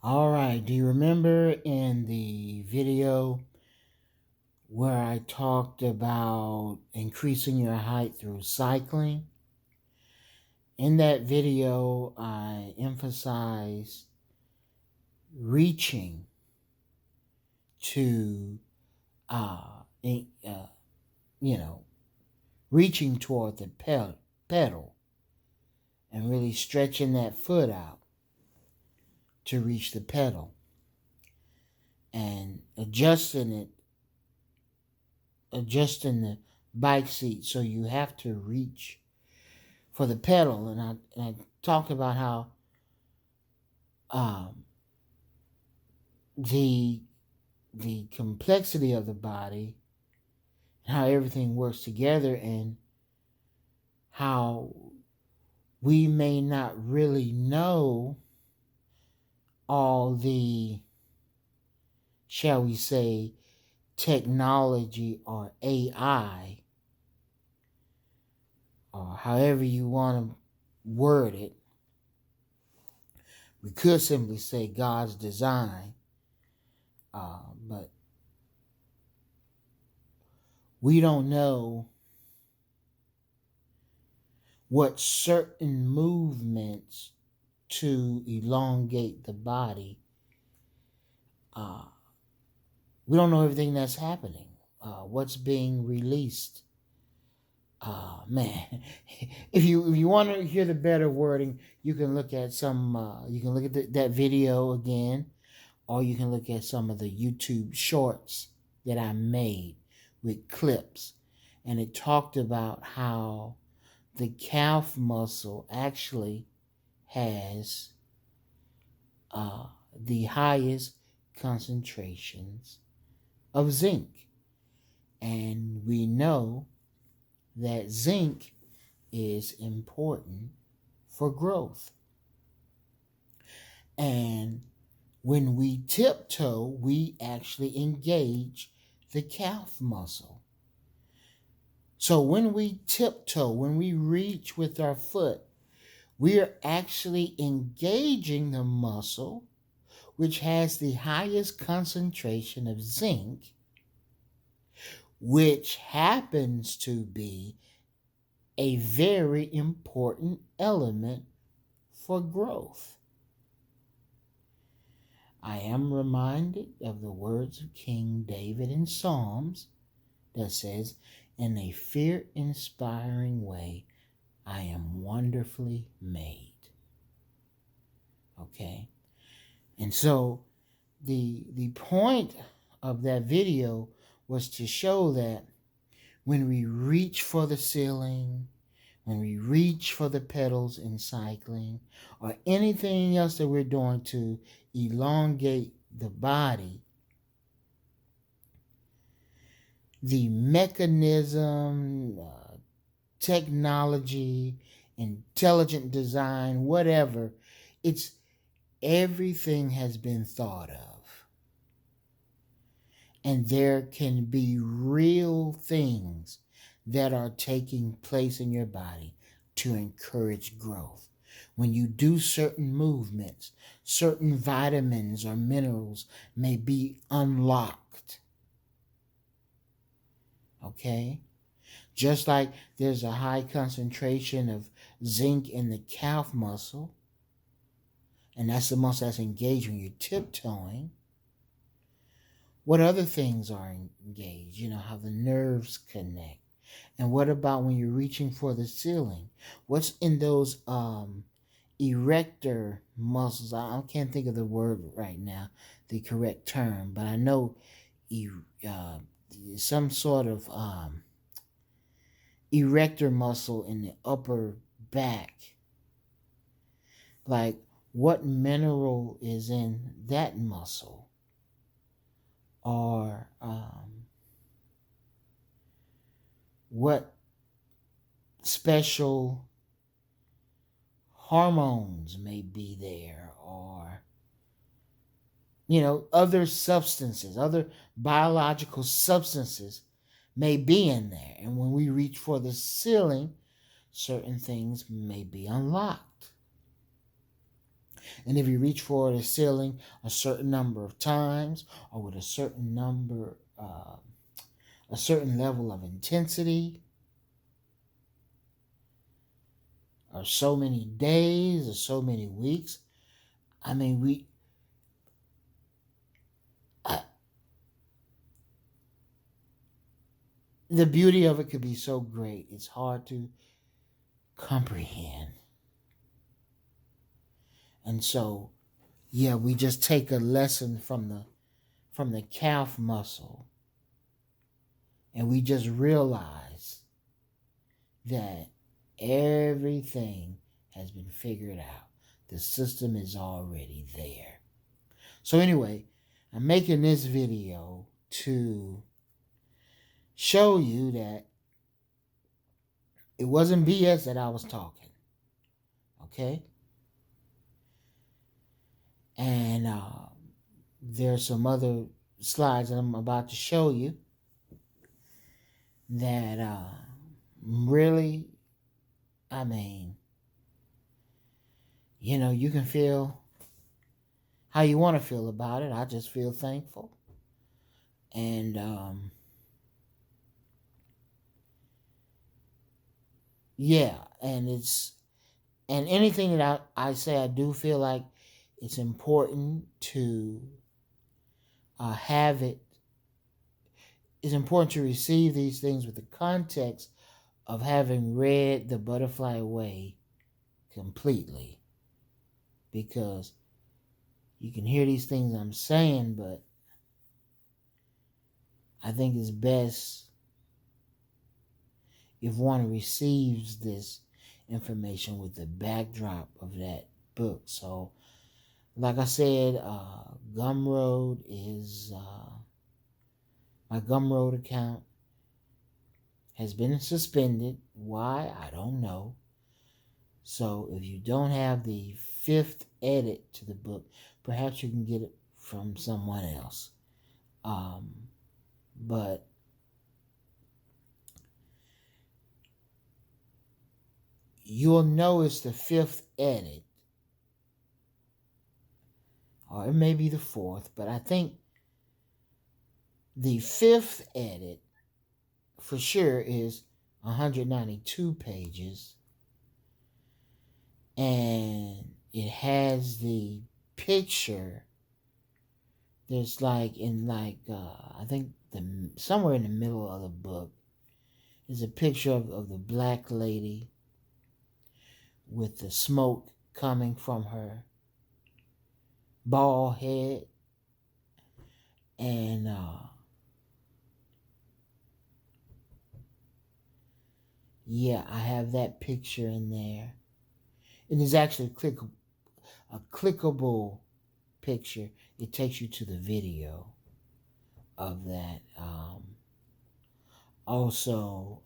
All right, do you remember in the video where I talked about increasing your height through cycling? In that video, I emphasized reaching to, uh, in- uh, you know, reaching toward the pedal and really stretching that foot out to reach the pedal and adjusting the bike seat so you have to reach for the pedal. And I talked about how um, the the complexity of the body, how everything works together, and how we may not really know all the, shall we say, technology or AI, or however you want to word it. We could simply say God's design, but we don't know what certain movements to elongate the body. We don't know everything that's happening, what's being released. Man, if you want to hear the better wording, you can look at that video again, or you can look at some of the YouTube shorts that I made with clips, and it talked about how the calf muscle actually has the highest concentrations of zinc. And we know that zinc is important for growth. And when we tiptoe, we actually engage the calf muscle. So when we tiptoe, when we reach with our foot, we are actually engaging the muscle which has the highest concentration of zinc, which happens to be a very important element for growth. I am reminded of the words of King David in Psalms that says, "In a fear-inspiring way, I am wonderfully made." Okay? And so the point of that video was to show that when we reach for the ceiling, when we reach for the pedals in cycling, or anything else that we're doing to elongate the body, the mechanism, technology, intelligent design, whatever, it's everything has been thought of. And there can be real things that are taking place in your body to encourage growth. When you do certain movements, certain vitamins or minerals may be unlocked. Okay? Just like there's a high concentration of zinc in the calf muscle, and that's the muscle that's engaged when you're tiptoeing. What other things are engaged? You know, how the nerves connect. And what about when you're reaching for the ceiling? What's in those erector muscles? I can't think of the word right now, the correct term, but I know some sort of erector muscle in the upper back. Like, what mineral is in that muscle? Or what special hormones may be there, or other substances, other biological substances may be in there. And when we reach for the ceiling, certain things may be unlocked. And if you reach for the ceiling a certain number of times, or with a certain level of intensity, or so many days, or so many weeks, I mean, the beauty of it could be so great. It's hard to comprehend. And so, yeah, we just take a lesson from the calf muscle, and we just realize that everything has been figured out. The system is already there. So anyway, I'm making this video to show you that it wasn't BS that I was talking. Okay? And there's some other slides that I'm about to show you that really, I mean, you can feel how you want to feel about it. I just feel thankful. And yeah, and anything that I say, I do feel like it's important to have it. It's important to receive these things with the context of having read The Butterfly Way completely. Because you can hear these things I'm saying, but I think it's best if one receives this information with the backdrop of that book. So, like I said, Gumroad is my Gumroad account has been suspended. Why? I don't know. So if you don't have the 5th edit to the book, perhaps you can get it from someone else. But you'll know it's the 5th edit, or it may be the 4th, but I think the 5th edit for sure is 192 pages, and it has the picture. There's I think somewhere in the middle of the book is a picture of the black lady with the smoke coming from her bald head, and yeah, I have that picture in there, and it's actually a clickable picture. It takes you to the video of that. Also,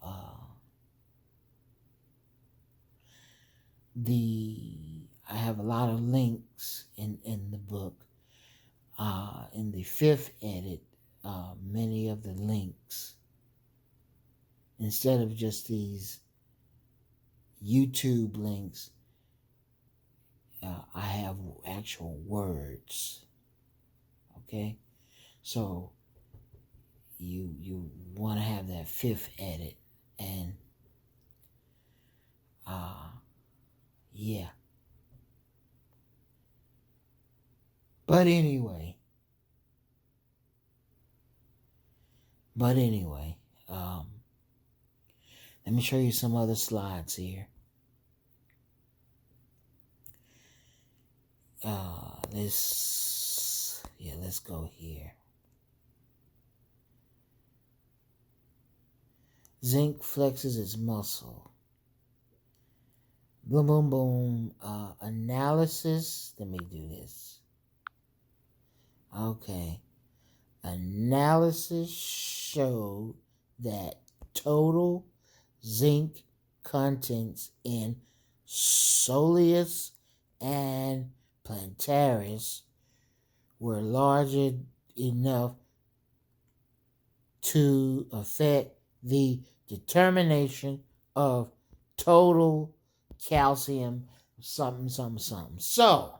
I have a lot of links in the book. In the 5th edit, many of the links, instead of just these YouTube links, I have actual words. Okay, so you want to have that 5th edit, and yeah. But anyway, let me show you some other slides here. Let's go here. Zinc flexes its muscle. Boom, boom, boom. Analysis. Let me do this. Okay. Analysis showed that total zinc contents in Soleus and Plantaris were large enough to affect the determination of total calcium something. So,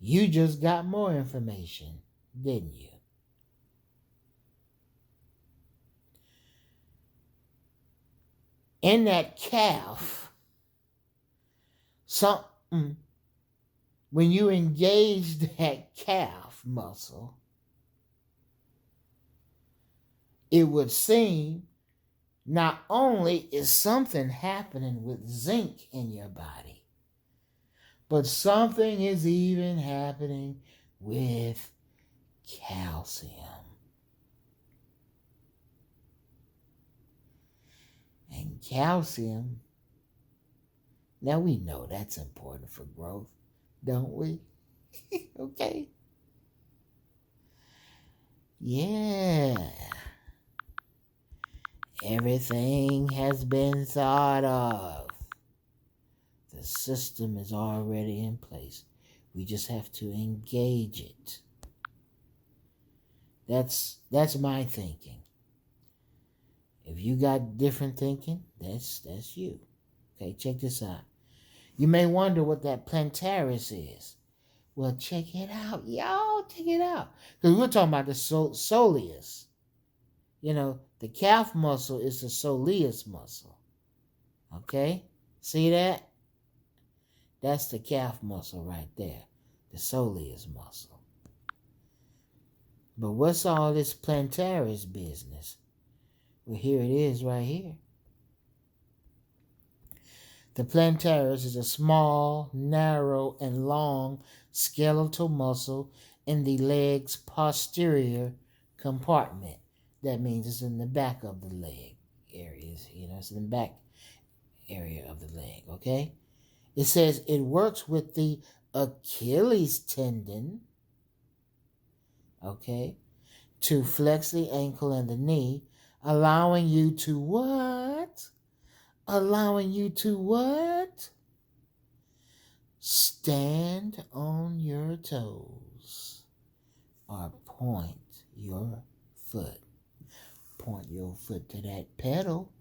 You just got more information, didn't you? In that calf, when you engage that calf muscle, it would seem not only is something happening with zinc in your body, but something is even happening with calcium. And calcium, now we know that's important for growth, don't we? Okay. Yeah. Everything has been thought of. The system is already in place. We just have to engage it. That's my thinking. If you got different thinking, that's you. Okay, check this out. You may wonder what that plantaris is. Well, check it out. Y'all, check it out. Because we're talking about the soleus. The calf muscle is the soleus muscle. Okay? See that? That's the calf muscle right there. The soleus muscle. But what's all this plantaris business? Well, here it is right here. The plantaris is a small, narrow, and long skeletal muscle in the leg's posterior compartment. That means it's in the back of the leg areas. It's in the back area of the leg, okay? It says it works with the Achilles tendon, okay, to flex the ankle and the knee, allowing you to what? Allowing you to what? Stand on your toes or point your foot. Point your foot to that pedal.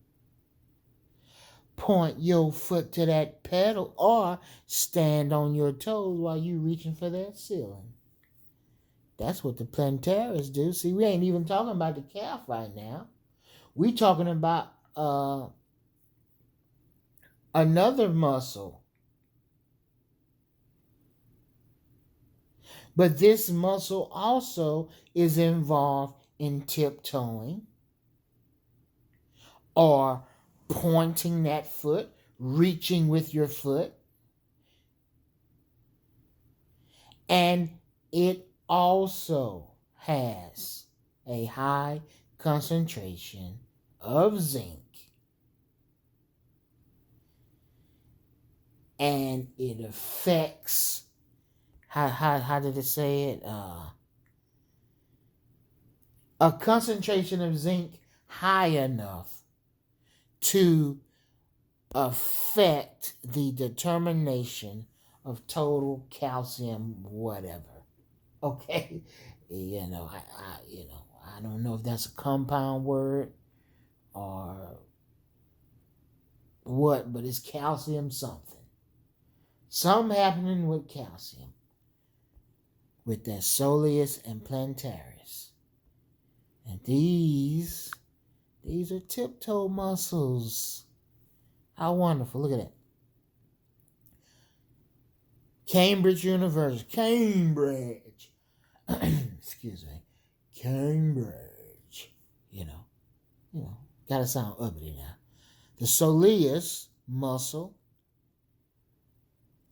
Point your foot to that pedal or stand on your toes while you reaching for that ceiling. That's what the plantaris do. See, we ain't even talking about the calf right now. We talking about another muscle. But this muscle also is involved in tiptoeing or pointing that foot, reaching with your foot. And it also has a high concentration of zinc. And it affects, how did it say it? A concentration of zinc high enough to affect the determination of total calcium whatever. Okay? I don't know if that's a compound word or what, but it's calcium something. Something happening with calcium with that soleus and plantaris. And these are tiptoe muscles. How wonderful. Look at that. Cambridge University. Cambridge. Excuse me. Cambridge. Gotta sound uppity now. The soleus muscle.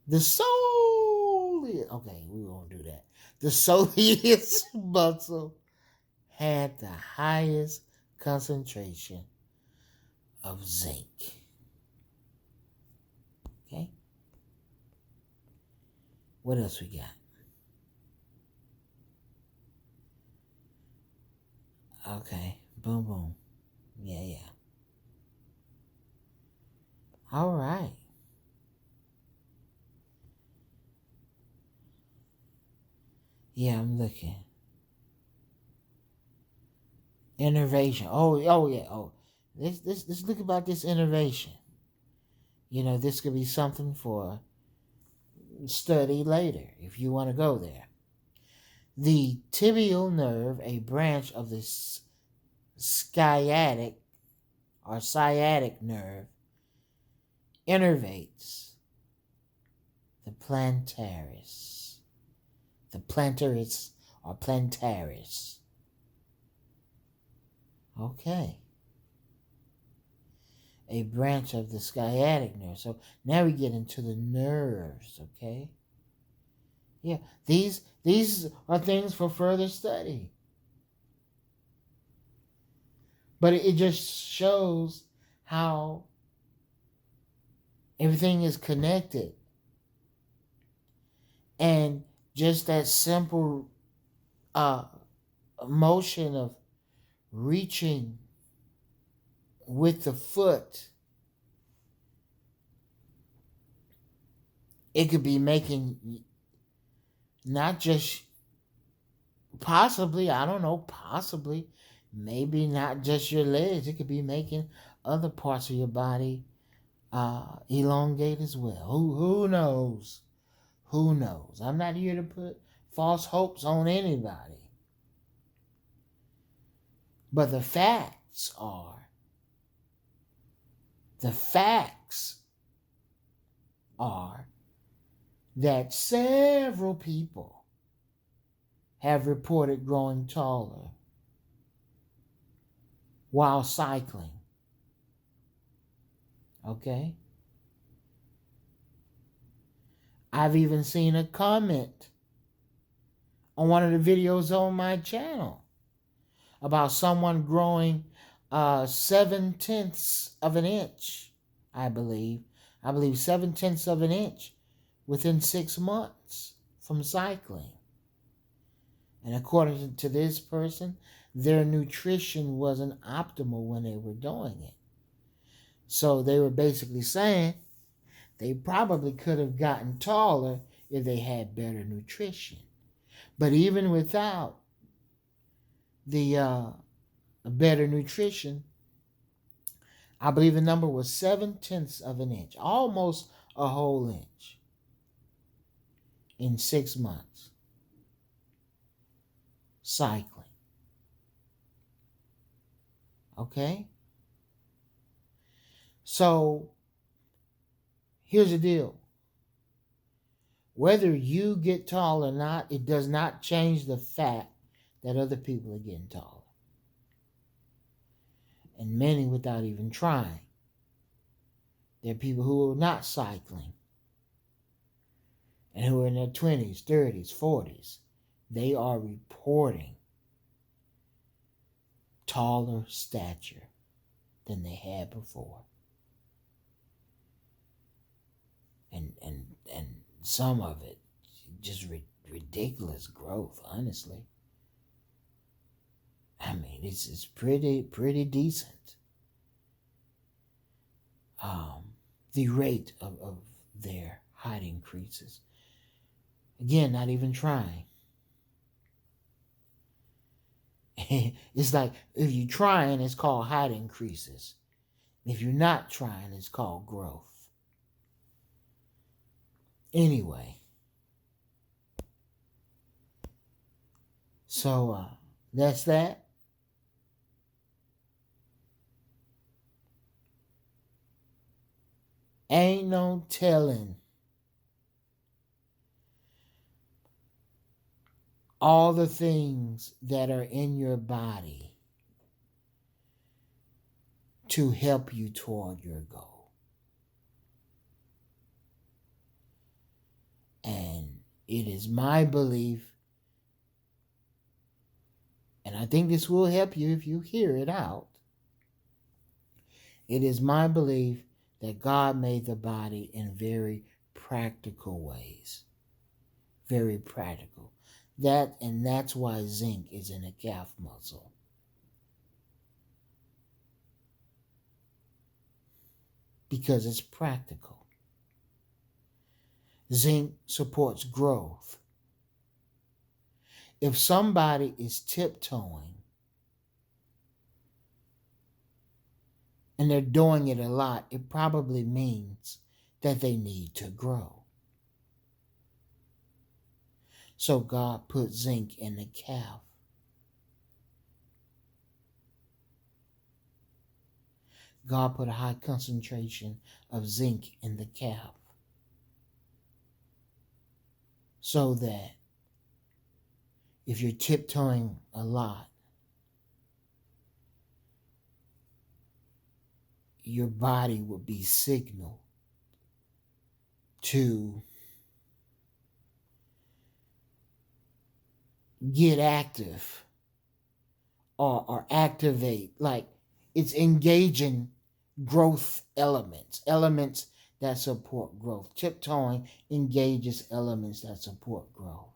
The soleus. Okay, we won't do that. The soleus muscle had the highest concentration of zinc. Okay? What else we got? Okay. Boom, boom. Yeah. All right. Yeah, I'm looking. Innovation. Oh yeah. Let's look about this innovation. This could be something for study later if you want to go there. The tibial nerve, a branch of the sciatic or sciatic nerve, innervates the plantaris. The plantaris or plantaris. Okay. A branch of the sciatic nerve. So now we get into the nerves, okay? Yeah, these are things for further study. But it just shows how everything is connected. And just that simple motion of reaching with the foot, it could be making not just possibly, maybe not just your legs. It could be making other parts of your body elongate as well. Who knows? Who knows? I'm not here to put false hopes on anybody. But the facts are that several people have reported growing taller while cycling. Okay? I've even seen a comment on one of the videos on my channel about someone growing 7/10 of an inch, I believe 7/10 of an inch within 6 months from cycling. And according to this person, their nutrition wasn't optimal when they were doing it. So they were basically saying they probably could have gotten taller if they had better nutrition. But even without the better nutrition, I believe the number was 7/10 of an inch, almost a whole inch in 6 months cycling. Okay? So here's the deal. Whether you get tall or not, it does not change the fact that other people are getting taller. And many without even trying. There are people who are not cycling and who are in their 20s, 30s, 40s. They are reporting taller stature than they had before. And some of it just ridiculous growth, honestly. I mean, it's pretty decent. The rate of their height increases. Again, not even trying. It's like if you're trying, it's called height increases. If you're not trying, it's called growth. Anyway, so that's that. Ain't no telling all the things that are in your body to help you toward your goal. And it is my belief, and I think this will help you if you hear it out. It is my belief that God made the body in very practical ways. Very practical. That's why zinc is in a calf muscle. Because it's practical. Zinc supports growth. If somebody is tiptoeing and they're doing it a lot, it probably means that they need to grow. So God put zinc in the calf. God put a high concentration of zinc in the calf so that if you're tiptoeing a lot, your body will be signaled to get active or activate. Like it's engaging growth elements that support growth. Tiptoeing engages elements that support growth.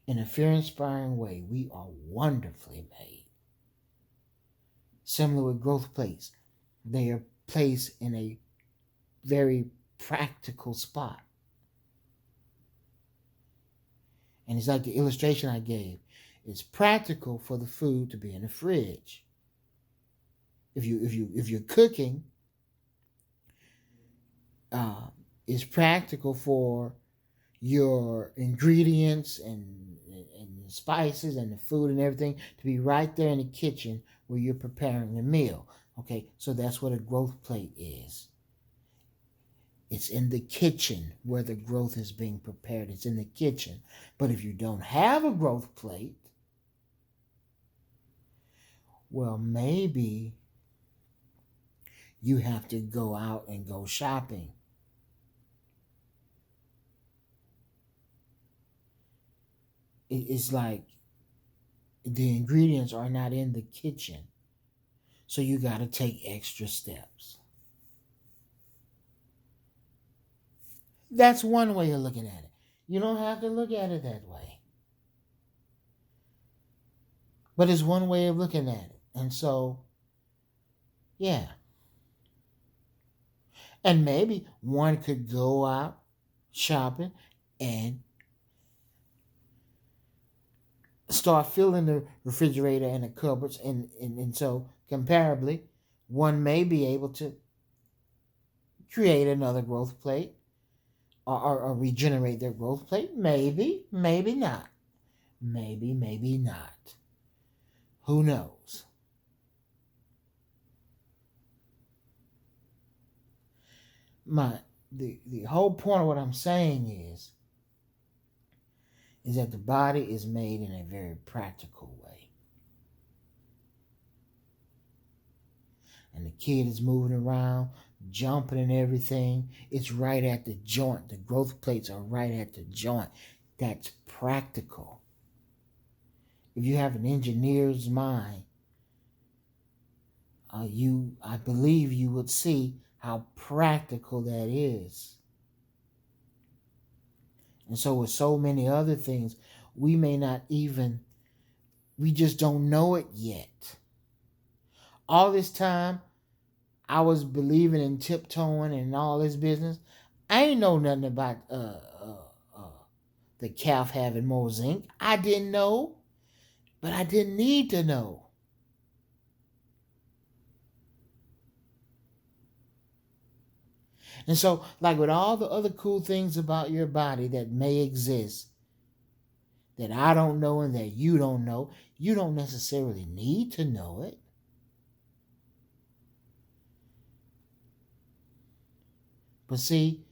In a fear-inspiring way, we are wonderfully made. Similar with growth plates, they are placed in a very practical spot. And it's like the illustration I gave. It's practical for the food to be in the fridge. If you're cooking, it's practical for your ingredients and spices and the food and everything to be right there in the kitchen where you're preparing the meal. Okay, so that's what a growth plate is. It's in the kitchen where the growth is being prepared. It's in the kitchen. But if you don't have a growth plate, well, maybe you have to go out and go shopping. It's like the ingredients are not in the kitchen. So you got to take extra steps. That's one way of looking at it. You don't have to look at it that way. But it's one way of looking at it. And so, yeah. And maybe one could go out shopping and start filling the refrigerator and the cupboards. And so, comparably, one may be able to create another growth plate or regenerate their growth plate. Maybe not. Maybe not. Who knows? The whole point of what I'm saying is that the body is made in a very practical way. And the kid is moving around, jumping and everything. It's right at the joint. The growth plates are right at the joint. That's practical. If you have an engineer's mind, I believe you would see how practical that is. And so with so many other things, we just don't know it yet. All this time, I was believing in tiptoeing and all this business. I ain't know nothing about the calf having more zinc. I didn't know, but I didn't need to know. And so, like with all the other cool things about your body that may exist, that I don't know and that you don't know, you don't necessarily need to know it. But see,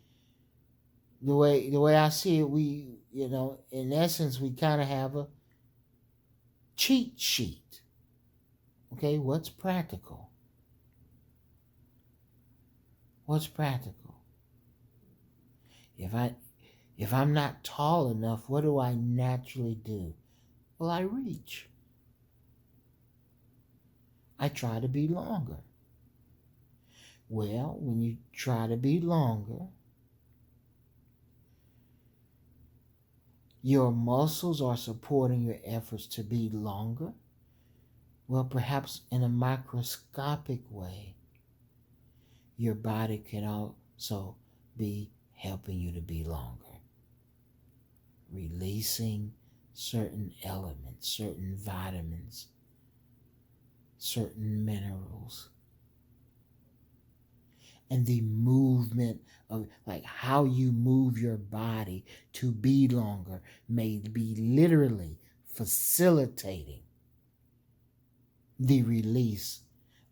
the way I see it, we, in essence, we kind of have a cheat sheet. Okay, what's practical? What's practical? If I'm not tall enough, what do I naturally do? Well, I reach. I try to be longer. Well, when you try to be longer, your muscles are supporting your efforts to be longer. Well, perhaps in a microscopic way, your body can also be helping you to be longer. Releasing certain elements, certain vitamins, certain minerals. And the movement how you move your body to be longer may be literally facilitating the release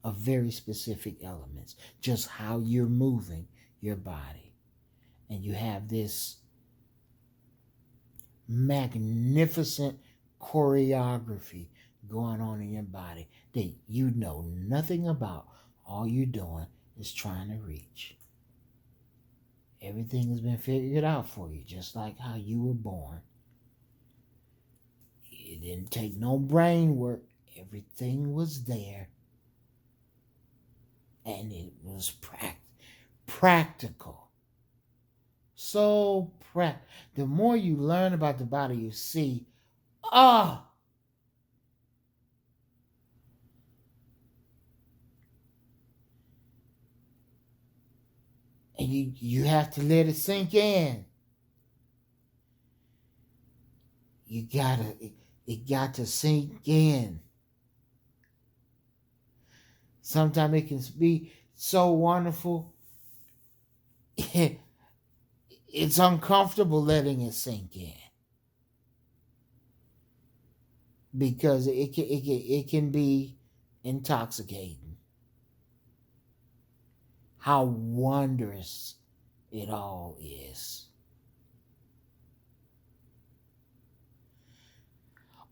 of very specific elements, just how you're moving your body. And you have this magnificent choreography going on in your body that you know nothing about. All you're doing is trying to reach. Everything has been figured out for you, just like how you were born. It didn't take no brain work. Everything was there. And it was practical. So the more you learn about the body, you see, and you have to let it sink in. It got to sink in. Sometimes it can be so wonderful. It's uncomfortable letting it sink in. Because it can be intoxicating. How wondrous it all is.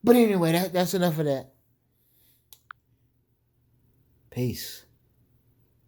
But anyway, that's enough of that. Peace.